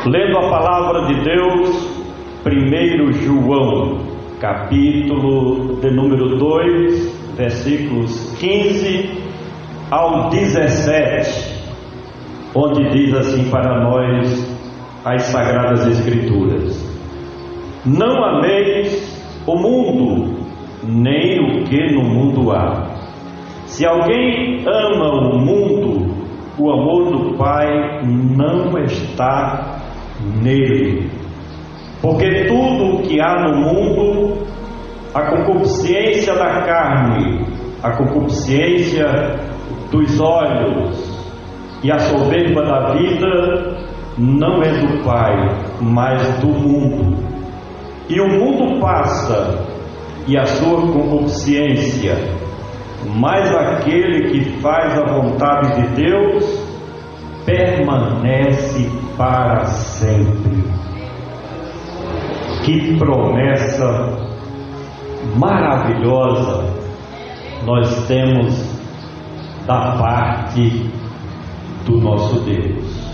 Lendo a palavra de Deus, 1 João, capítulo de número 2, versículos 15 ao 17, onde diz assim para nós as Sagradas Escrituras: Não ameis o mundo, nem o que no mundo há. Se alguém ama o mundo, o amor do Pai não está nele. Porque tudo o que há no mundo, a concupiscência da carne, a concupiscência dos olhos e a soberba da vida, não é do Pai, mas do mundo. E o mundo passa, e a sua concupiscência, mas aquele que faz a vontade de Deus permanece para sempre. Que promessa maravilhosa nós temos da parte do nosso Deus.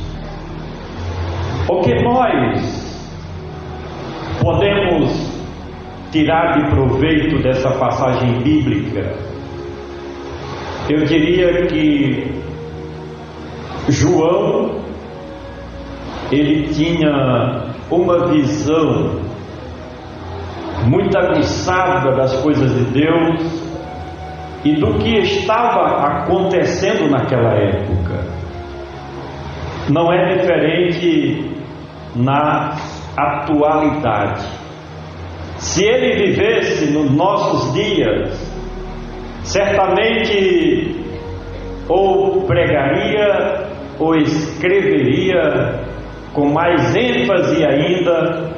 O que nós podemos tirar de proveito dessa passagem bíblica? Eu diria que João, ele tinha uma visão muito aguçada das coisas de Deus e do que estava acontecendo naquela época. Não é diferente na atualidade. Se ele vivesse nos nossos dias, certamente ou pregaria ou escreveria com mais ênfase ainda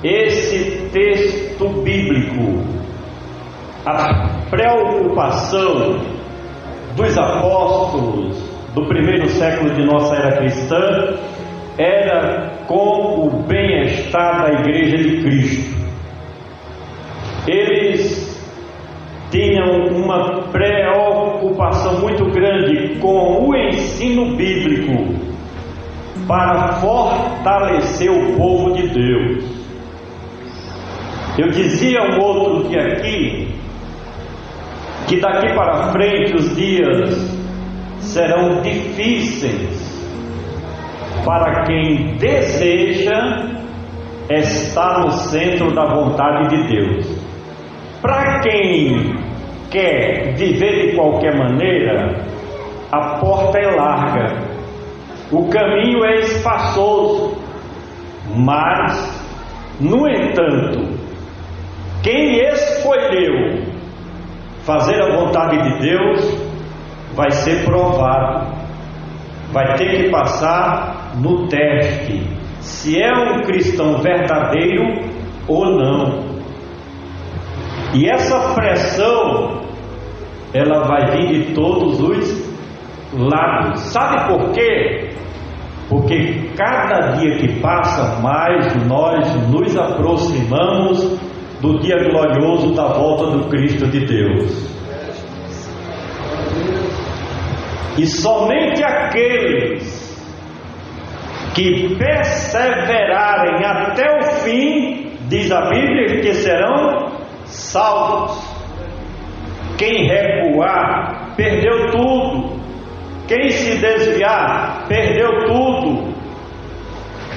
esse texto bíblico. A preocupação dos apóstolos do primeiro século de nossa era cristã era com o bem-estar da Igreja de Cristo. Eles tinham uma preocupação muito grande com o ensino bíblico para fortalecer o povo de Deus. Eu dizia um outro dia aqui que daqui para frente os dias serão difíceis para quem deseja estar no centro da vontade de Deus. Para quem quer viver de qualquer maneira, a porta é larga, o caminho é espaçoso, mas, no entanto, quem escolheu fazer a vontade de Deus vai ser provado, vai ter que passar no teste, se é um cristão verdadeiro ou não. E essa pressão, ela vai vir de todos os lados. Sabe por quê? Porque cada dia que passa, mais nós nos aproximamos do dia glorioso da volta do Cristo de Deus. E somente aqueles que perseverarem até o fim, diz a Bíblia, que serão salvos. Quem recuar, perdeu tudo. Quem se desviar, perdeu tudo.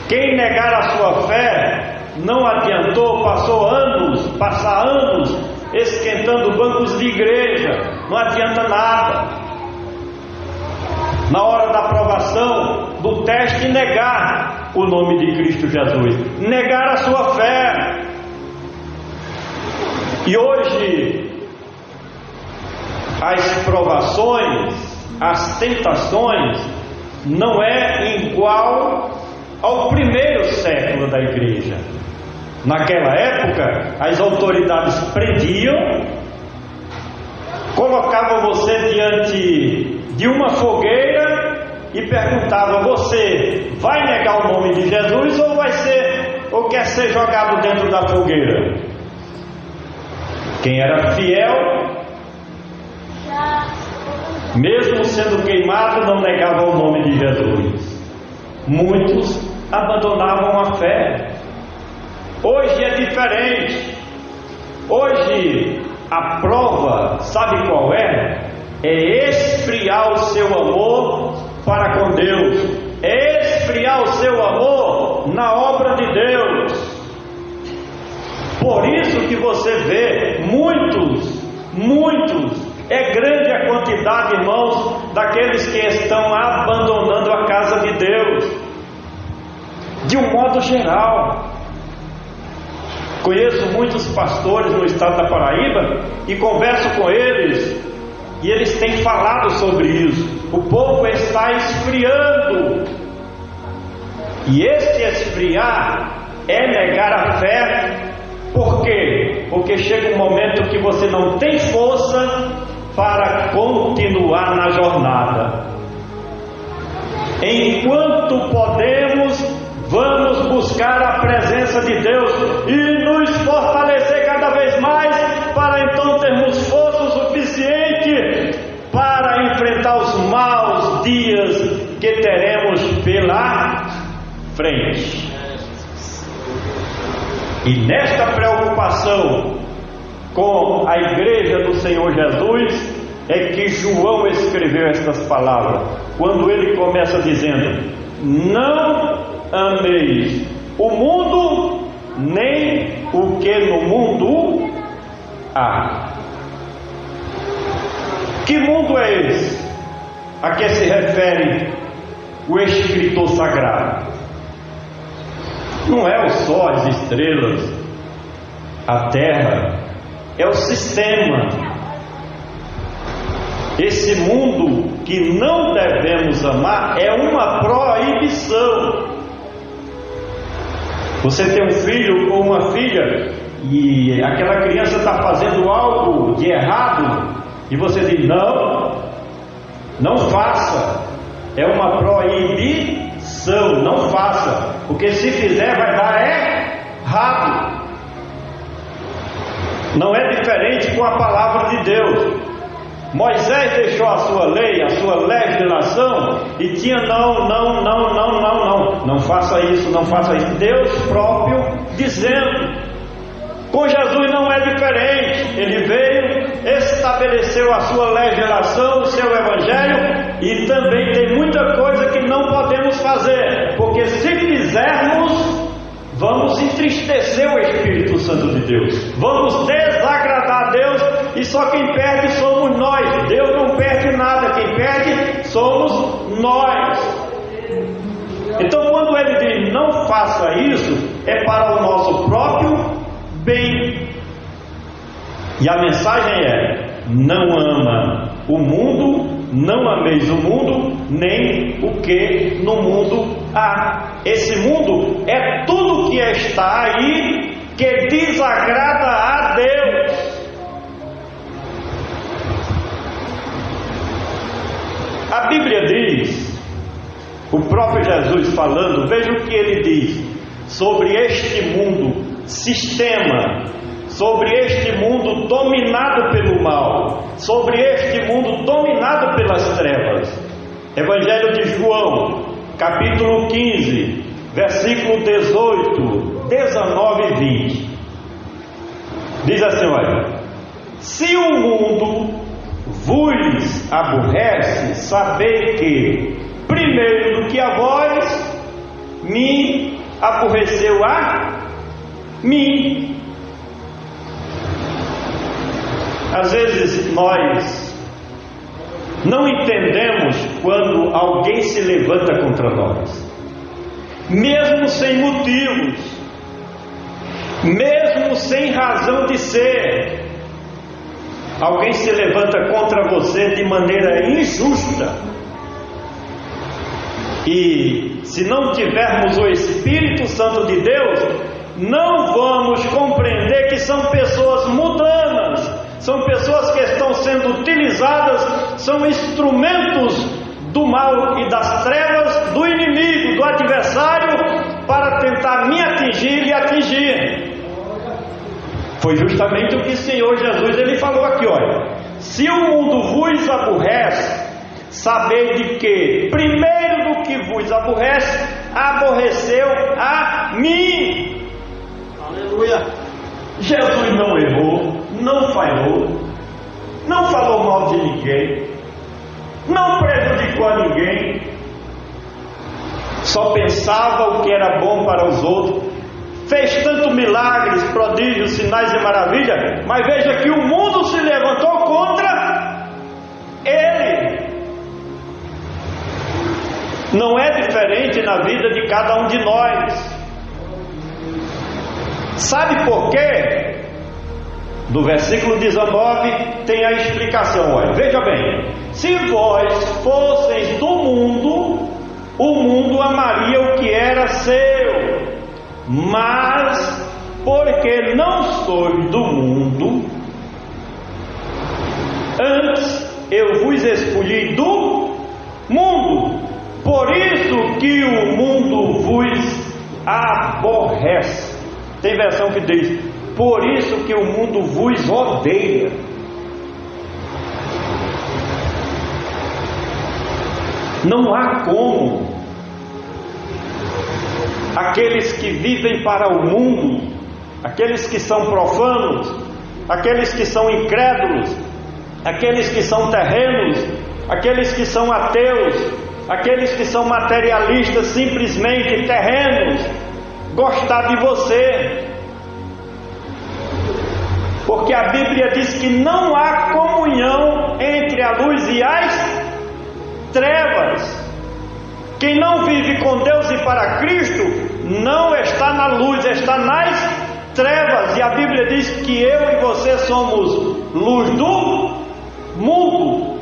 Quem negar a sua fé, não adiantou, passar anos esquentando bancos de igreja, não adianta nada. Na hora da aprovação do teste, negar o nome de Cristo Jesus, negar a sua fé. E hoje as provações, as tentações não é igual ao primeiro século da igreja. Naquela época, as autoridades prendiam, colocavam você diante de uma fogueira e perguntavam: você vai negar o nome de Jesus ou quer ser jogado dentro da fogueira? Quem era fiel, mesmo sendo queimado, não negava o nome de Jesus. Muitos abandonavam a fé. Hoje é diferente. Hoje a prova, sabe qual é? É esfriar o seu amor para com Deus, é esfriar o seu amor na obra de Deus. Por isso que você vê muitos, é grande a quantidade, irmãos, daqueles que estão abandonando a casa de Deus, de um modo geral. Conheço muitos pastores no estado da Paraíba e converso com eles, e eles têm falado sobre isso. O povo está esfriando, e esse esfriar é negar a fé. Por quê? Porque chega um momento que você não tem força para continuar na jornada. Enquanto podemos, vamos buscar a presença de Deus e nos fortalecer cada vez mais, para então termos força o suficiente para enfrentar os maus dias que teremos pela frente. E nesta preocupação com a igreja do Senhor Jesus é que João escreveu estas palavras, quando ele começa dizendo: não ameis o mundo, nem o que no mundo há. Que mundo é esse a que se refere o escritor sagrado? Não é o sol, as estrelas, a terra, é o sistema. Esse mundo que não devemos amar é uma proibição. Você tem um filho ou uma filha e aquela criança está fazendo algo de errado e você diz: não faça. É uma proibição, não faça, porque se fizer vai dar errado. Não é diferente com a palavra de Deus. Moisés deixou a sua lei, a sua legislação, e tinha não faça isso, não faça isso. Deus próprio dizendo. Com Jesus não é diferente. Ele veio, estabeleceu a sua legislação, o seu evangelho, e também tem muita coisa que não podemos fazer, porque se fizermos, vamos entristecer o Espírito Santo de Deus, vamos desagradar a Deus, e só quem perde somos nós. Deus não perde nada, quem perde somos nós. Então quando ele diz não faça isso, é para o nosso próprio bem. E a mensagem é: não ama o mundo, não ameis o mundo, nem o que no mundo há. Esse mundo é tudo que está aí que desagrada a Deus. A Bíblia diz, o próprio Jesus falando, veja o que ele diz sobre este mundo, sistema, sobre este mundo dominado pelo mal, sobre este mundo dominado pelas trevas. Evangelho de João, capítulo 15, versículo 18, 19 e 20. Diz assim: olha, se o mundo vos aborrece, sabei que primeiro do que a vós me aborreceu a mim. Às vezes nós não entendemos quando alguém se levanta contra nós, mesmo sem motivos, mesmo sem razão de ser. Alguém se levanta contra você de maneira injusta, e se não tivermos o Espírito Santo de Deus, não vamos compreender que são pessoas mundanas, são pessoas que estão sendo utilizadas, são instrumentos do mal e das trevas, do inimigo, do adversário, para tentar me atingir e atingir. Foi justamente o que o Senhor Jesus ele falou aqui, olha: se o mundo vos aborrece, sabei de que primeiro do que vos aborrece aborreceu a mim. Aleluia. Jesus não errou, não falhou, não falou mal de ninguém, não prejudicou a ninguém, só pensava o que era bom para os outros, fez tanto milagres, prodígios, sinais e maravilhas, mas veja que o mundo se levantou contra ele. Não é diferente na vida de cada um de nós. Sabe por quê? Do versículo 19 tem a explicação. Olha, veja bem: se vós fosseis do mundo, o mundo amaria o que era seu, mas porque não sois do mundo, antes eu vos escolhi do mundo, por isso que o mundo vos aborrece. Tem versão que diz: por isso que o mundo vos odeia. Não há como aqueles que vivem para o mundo, aqueles que são profanos, aqueles que são incrédulos, aqueles que são terrenos, aqueles que são ateus, aqueles que são materialistas, simplesmente terrenos, gostar de você. Porque a Bíblia diz que não há comunhão entre a luz e as trevas. Quem não vive com Deus e para Cristo não está na luz, está nas trevas. E a Bíblia diz que eu e você somos luz do mundo.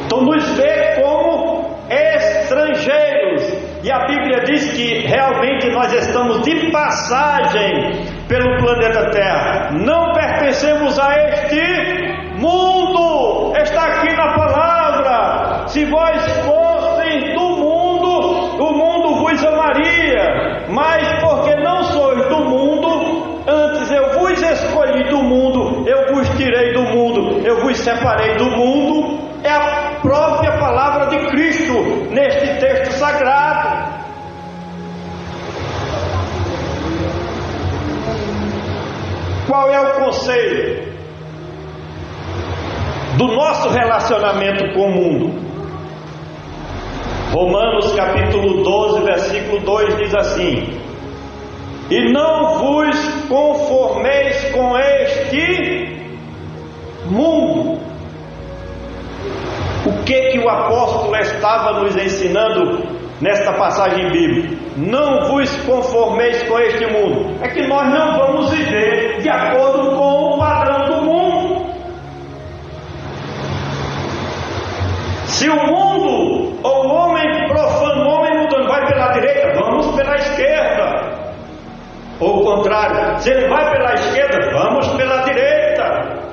Então nos vê como estrangeiros. E a Bíblia diz que realmente nós estamos de passagem pelo planeta Terra. Não pertencemos a este mundo. Está aqui na palavra: se vós fosseis do mundo, o mundo vos amaria, mas porque não sois do mundo, antes eu vos escolhi do mundo, eu vos tirei do mundo, eu vos separei do mundo. É a própria palavra de Cristo neste texto sagrado. Qual é o conselho do nosso relacionamento com o mundo? Romanos capítulo 12, versículo 2 diz assim: e não vos conformeis com este mundo. O que o apóstolo estava nos ensinando nesta passagem bíblica? Não vos conformeis com este mundo. É que nós não vamos viver de acordo com o padrão do mundo. Se o mundo, ou o homem profano, o homem mundano vai pela direita, vamos pela esquerda. Ou o contrário, se ele vai pela esquerda, vamos pela direita.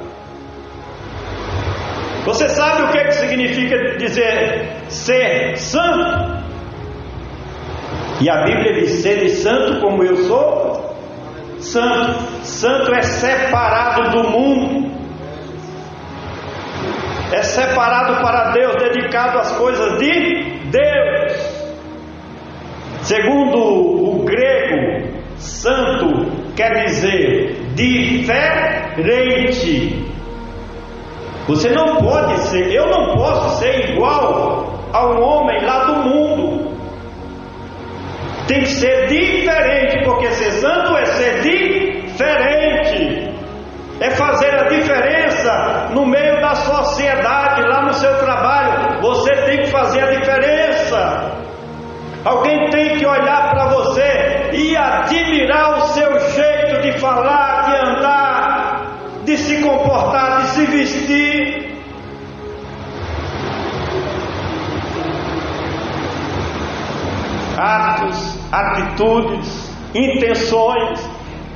Você sabe o que significa dizer ser santo? E a Bíblia diz: sede santo como eu sou santo. Santo é separado do mundo, é separado para Deus, dedicado às coisas de Deus. Segundo o grego, santo quer dizer diferente. Você não pode ser, eu não posso ser igual a um homem lá do mundo. Tem que ser diferente, porque ser santo é ser diferente, é fazer a diferença no meio da sociedade, lá no seu trabalho. Você tem que fazer a diferença. Alguém tem que olhar para você e admirar o seu jeito de falar, de andar, de se comportar, de se vestir. Atos, atitudes, intenções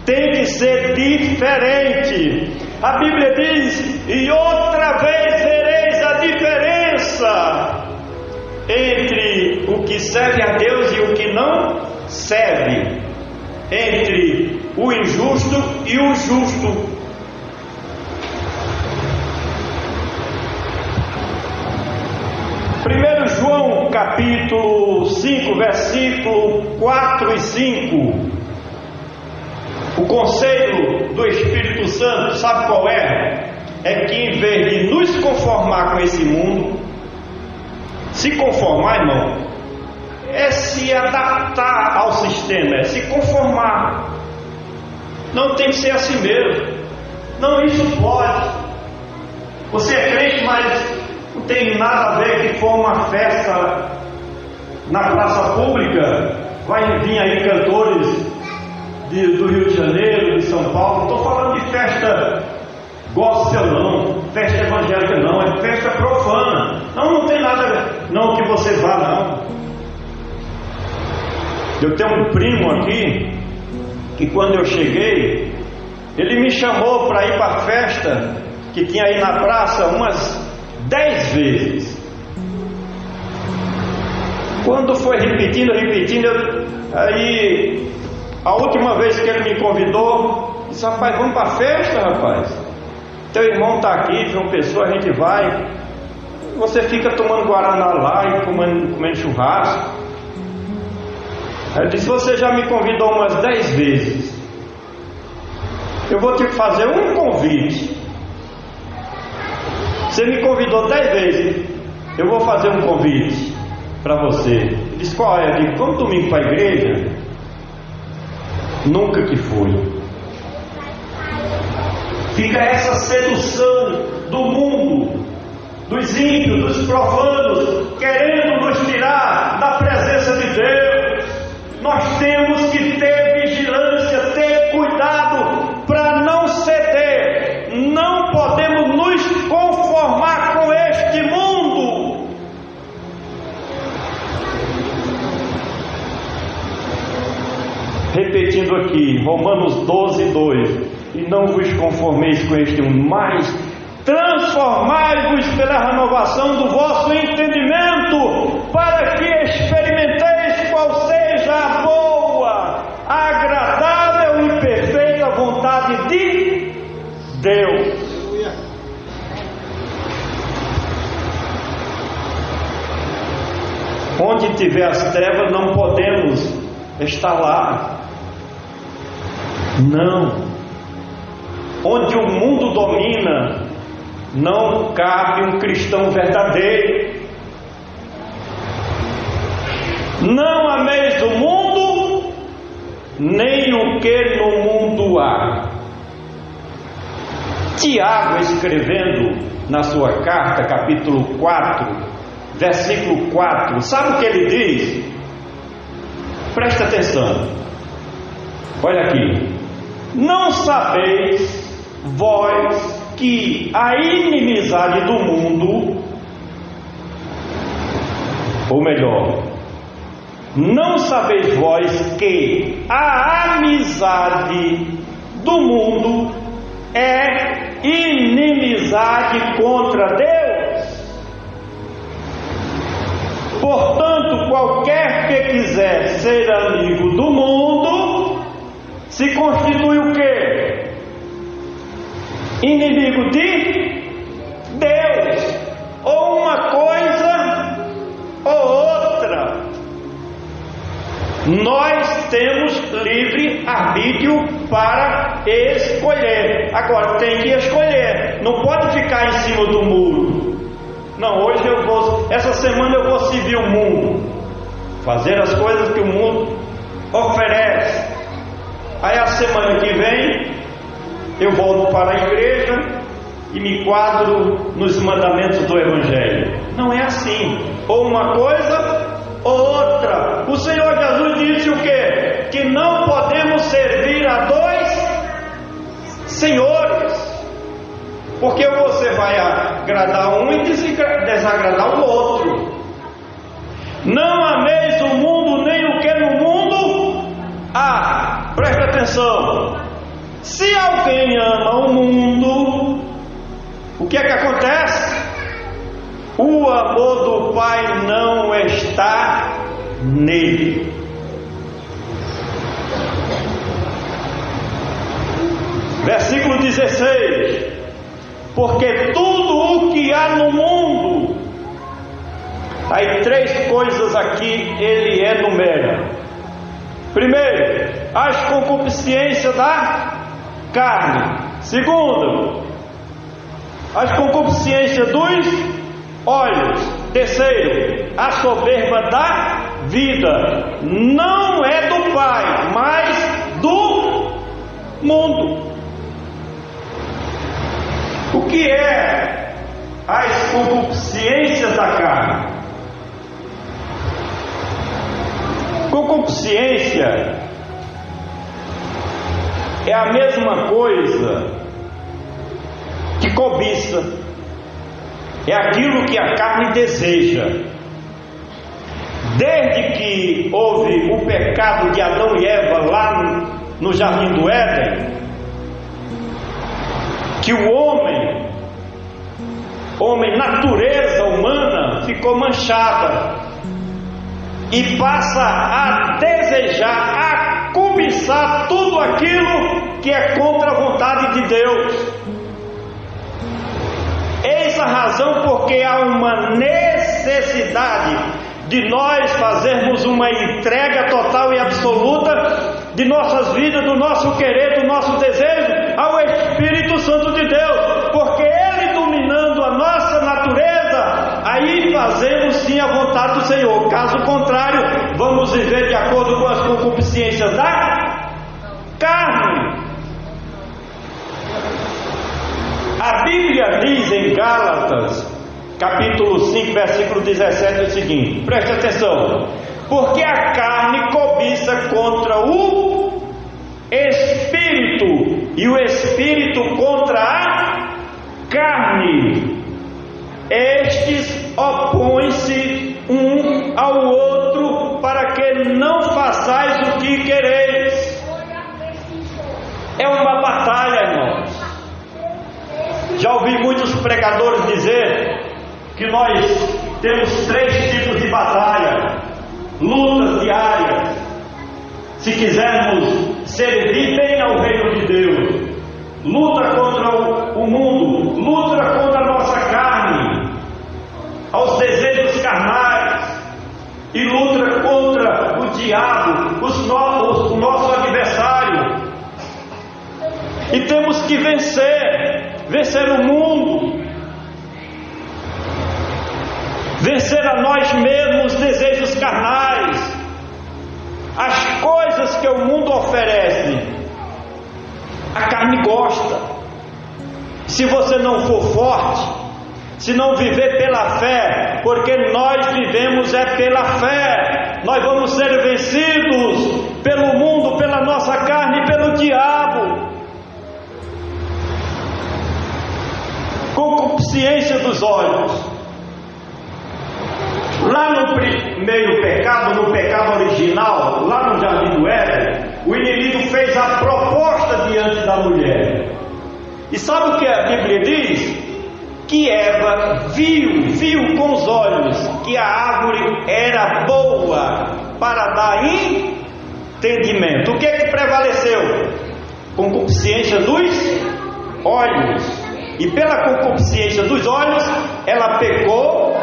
tem que ser diferente. A Bíblia diz: e outra vez vereis a diferença entre o que serve a Deus e o que não serve, entre o injusto e o justo. 1 João João capítulo 5, versículo 4 e 5. O conselho do Espírito Santo, sabe qual é? É que em vez de nos conformar com esse mundo, se conformar, irmão, é se adaptar ao sistema, é se conformar. Não tem que ser assim mesmo. Não, isso pode. Você é crente, mas não tem nada a ver que for uma festa na praça pública. Vai vir aí cantores do Rio de Janeiro, de São Paulo. Não estou falando de festa gospel não, festa evangélica não, é festa profana. Não tem nada a ver. Não que você vá não. Eu tenho um primo aqui que quando eu cheguei, ele me chamou para ir para a festa que tinha aí na praça umas 10 vezes. Quando foi repetindo, aí a última vez que ele me convidou, disse: rapaz, vamos para a festa, rapaz. Teu irmão está aqui, João Pessoa, a gente vai. Você fica tomando guaraná lá e comendo churrasco. Aí eu disse: você já me convidou umas 10 vezes. Eu vou te fazer um convite. Você me convidou 10 vezes. Eu vou fazer um convite para você. Ele disse: qual é? Eu digo: vamos domingo para a igreja? Nunca que fui. Fica essa sedução do mundo, dos ímpios, dos profanos, querendo nos tirar da presença de Deus. Nós temos que ter vigilância, ter cuidado para não ceder. Não podemos nos conformar com este mundo. Repetindo aqui, Romanos 12, 2. E não vos conformeis com este mundo, mas transformai-vos pela renovação do vosso entendimento, para que experimenteis qual seja a boa, agradável e perfeita vontade de Deus. Onde tiver as trevas, não podemos estar lá. Não. Onde o mundo domina, não cabe um cristão verdadeiro. Não ameis o mundo, nem o que no mundo há. Tiago, escrevendo na sua carta, capítulo 4, versículo 4, sabe o que ele diz? Presta atenção. Olha aqui. Não sabeis vós que a inimizade do mundo, ou melhor, não sabeis vós que a amizade do mundo é inimizade contra Deus? Portanto, qualquer que quiser ser amigo do mundo se constitui o quê? Inimigo de Deus, ou uma coisa ou outra. Nós temos livre arbítrio para escolher. Agora tem que escolher, não pode ficar em cima do muro. Não, hoje essa semana eu vou servir o mundo, fazer as coisas que o mundo oferece. Aí a semana que vem eu volto para a igreja e me quadro nos mandamentos do Evangelho. Não é assim. Ou uma coisa ou outra. O Senhor Jesus disse o quê? Que não podemos servir a dois senhores. Porque você vai agradar um e desagradar o outro. Não ameis o mundo nem o que no mundo há. Presta atenção. Se alguém ama o mundo, o que é que acontece? O amor do Pai não está nele. Versículo 16. Porque tudo o que há no mundo, Aí 3 coisas aqui ele enumera. Primeiro, as concupiscências da carne. Segundo, as concupiscências dos olhos. Terceiro, a soberba da vida. Não é do Pai, mas do mundo. O que é as concupiscências da carne? Concupiscência é a mesma coisa que cobiça. É aquilo que a carne deseja. Desde que houve o pecado de Adão e Eva lá no Jardim do Éden, que o homem, natureza humana, ficou manchada e passa a desejar, a cobiçar tudo aquilo que é contra a vontade de Deus. Eis a razão porque há uma necessidade de nós fazermos uma entrega total e absoluta de nossas vidas, do nosso querer, do nosso desejo ao Espírito Santo de Deus, porque Ele dominando a nossa natureza, aí fazemos sim a vontade do Senhor. Caso contrário, vamos viver de acordo com as concupiscências da carne. A Bíblia diz em Gálatas, capítulo 5, versículo 17, o seguinte, preste atenção: porque a carne cobiça contra o Espírito, e o Espírito contra a carne. Estes opõem-se um ao outro, para que não façais o que quereis. É uma batalha, irmãos. Já ouvi muitos pregadores dizer que nós temos 3 tipos de batalha, lutas diárias, se quisermos servir bem ao reino de Deus. Luta contra o mundo, luta contra a nossa carne, aos desejos carnais, e luta contra o diabo, o nosso adversário. E temos que vencer o mundo, vencer a nós mesmos, os desejos carnais, as coisas que o mundo oferece. A carne gosta. Se você não for forte, se não viver pela fé, porque nós vivemos pela fé, nós vamos ser vencidos pelo mundo, pela nossa carne e pelo diabo. Concupiscência dos olhos. Lá no primeiro pecado, no pecado original, lá no Jardim do Éden, o inimigo fez a proposta diante da mulher. E sabe o que a Bíblia diz? Que Eva viu com os olhos que a árvore era boa para dar entendimento. O que é que prevaleceu? Concupiscência dos olhos. E pela concupiscência dos olhos, ela pecou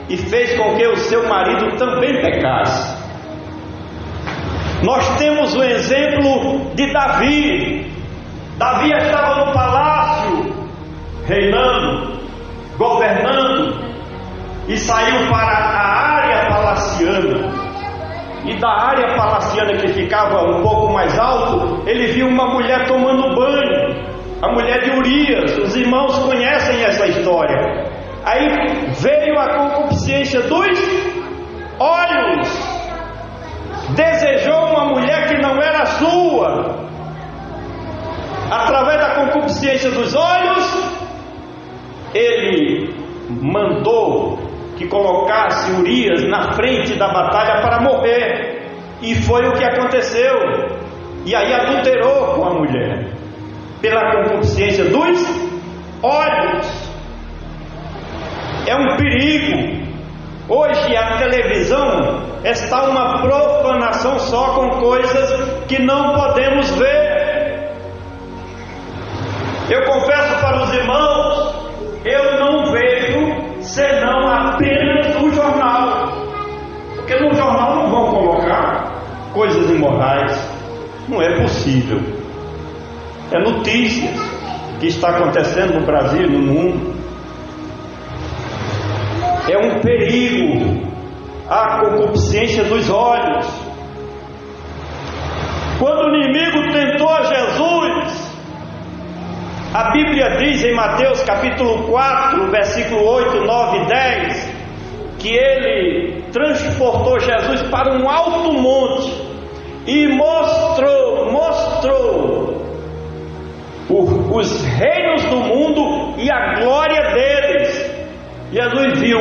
e fez com que o seu marido também pecasse. Nós temos o exemplo de Davi. Davi estava no palácio, reinando, governando, e saiu para a área palaciana. E da área palaciana, que ficava um pouco mais alto, ele viu uma mulher tomando banho, a mulher de Urias. Os irmãos conhecem essa história. Aí veio a concupiscência dos olhos, desejou uma mulher que não era sua. Através da concupiscência dos olhos, ele mandou que colocasse Urias na frente da batalha para morrer. E foi o que aconteceu. E aí adulterou com a mulher, pela concupiscência dos olhos. É um perigo. Hoje a televisão está uma profanação só com coisas que não podemos ver. Eu confesso para os irmãos, eu não vejo senão apenas o jornal. morais. Não é possível. É notícias que está acontecendo no Brasil e no mundo. É um perigo a concupiscência dos olhos. Quando o inimigo tentou a Jesus, a Bíblia diz em Mateus capítulo 4, versículo 8, 9 e 10, que ele transportou Jesus para um alto monte e mostrou os reinos do mundo e a glória deles. Jesus viu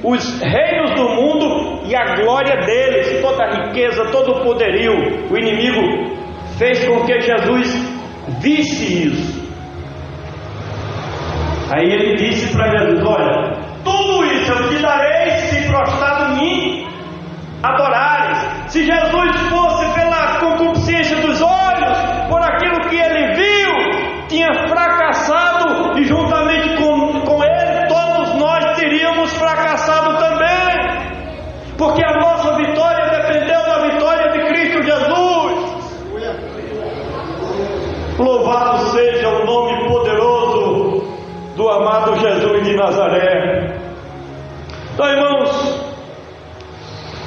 os reinos do mundo e a glória deles, toda a riqueza, todo o poderio. O inimigo fez com que Jesus visse isso. Aí ele disse para Jesus: olha, tudo isso eu te darei se prostrado em mim adorares. Se Jesus fosse pela concupiscência dos olhos, por aquilo que ele viu, tinha fracassado, e juntamente com ele todos nós teríamos fracassado também, porque a nossa vitória dependeu da vitória de Cristo Jesus. Louvado seja o nome poderoso do amado Jesus de Nazaré. Então, irmãos,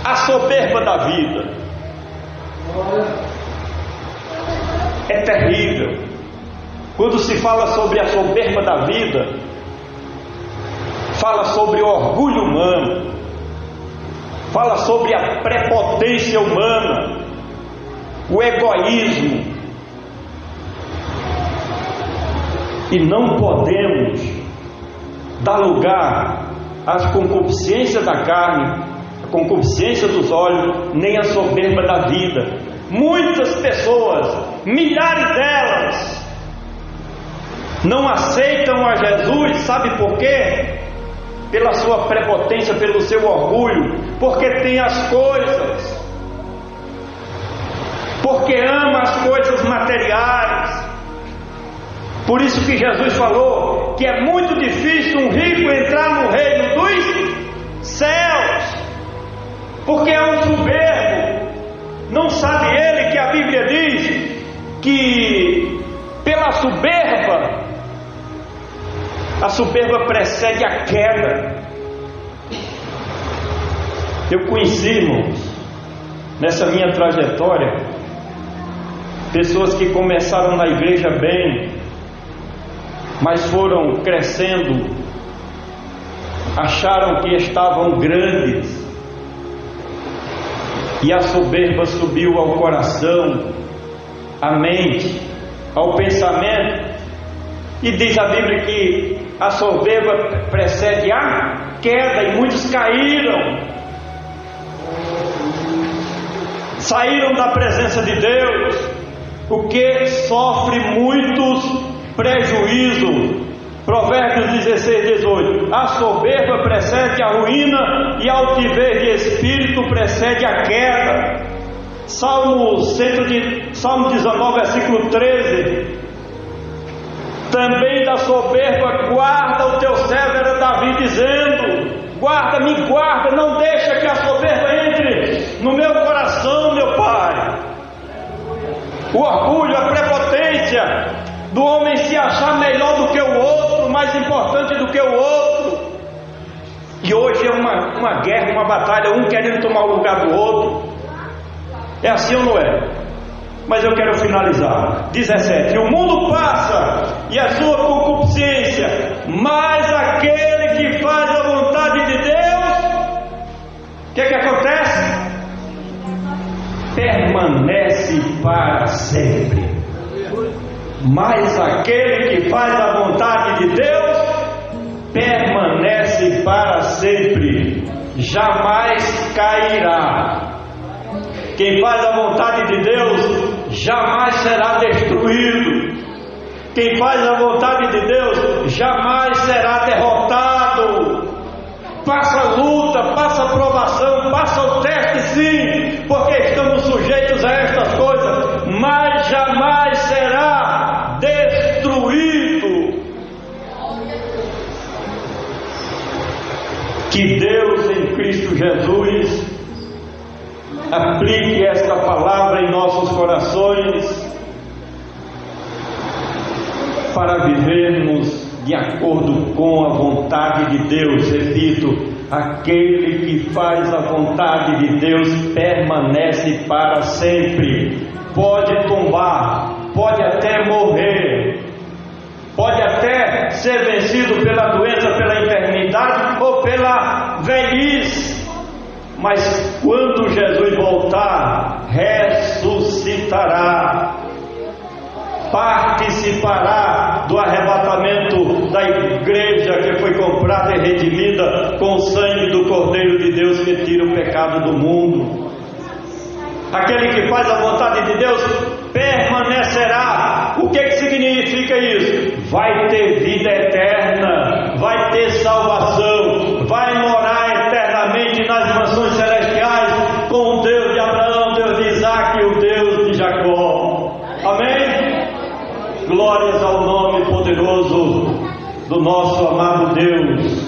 a soberba da vida é terrível. Quando se fala sobre a soberba da vida, fala sobre o orgulho humano, fala sobre a prepotência humana, o egoísmo. E não podemos dar lugar às concupiscências da carne, a concupiscência dos olhos, nem a soberba da vida. Muitas pessoas, milhares delas, não aceitam a Jesus, sabe por quê? Pela sua prepotência, pelo seu orgulho, porque tem as coisas, porque ama as coisas materiais. Por isso que Jesus falou que é muito difícil um rico entrar no reino dos céus, porque é um soberbo. Não sabe ele que a Bíblia diz que pela soberba, a soberba precede a queda. Eu conheci, irmãos, nessa minha trajetória, pessoas que começaram na igreja bem, mas foram crescendo, acharam que estavam grandes, e a soberba subiu ao coração, à mente, ao pensamento, e diz a Bíblia que a soberba precede a queda, e muitos caíram, saíram da presença de Deus, o que sofre muitos prejuízo. Provérbios 16, 18: a soberba precede a ruína, e a altivez de espírito precede a queda. Salmo 19, versículo 13: também da soberba guarda o teu servo, era Davi dizendo: guarda, me guarda, não deixa que a soberba entre no meu coração, meu Pai. O orgulho, a prepotência do homem se achar melhor do que o outro, mais importante do que o outro. E hoje é uma guerra, uma batalha, um querendo tomar o lugar do outro. É assim ou não é? Mas eu quero finalizar. 17: o mundo passa e a sua concupiscência, mas aquele que faz a vontade de Deus, o que acontece? Permanece para sempre. Mas aquele que faz a vontade de Deus permanece para sempre, jamais cairá. Quem faz a vontade de Deus jamais será destruído. Quem faz a vontade de Deus jamais será derrotado. Passa luta, passa provação, passa o teste, sim, porque estamos sujeitos a estas coisas, mas jamais será destruído. Que Deus em Cristo Jesus Aplique esta palavra em nossos corações para vivermos de acordo com a vontade de Deus. Repito, aquele que faz a vontade de Deus permanece para sempre. Pode tombar, pode até morrer, pode até ser vencido pela doença, pela enfermidade ou pela velhice, mas quando Jesus voltar, ressuscitará, participará do arrebatamento da igreja que foi comprada e redimida com o sangue do Cordeiro de Deus que tira o pecado do mundo. Aquele que faz a vontade de Deus permanecerá. O que significa isso? Vai ter vida eterna, vai ter salvação, vai morar eternamente nas mansões celestiais com o Deus de Abraão, Deus de Isaac e o Deus de Jacó. Amém? Glórias ao nome poderoso do nosso amado Deus.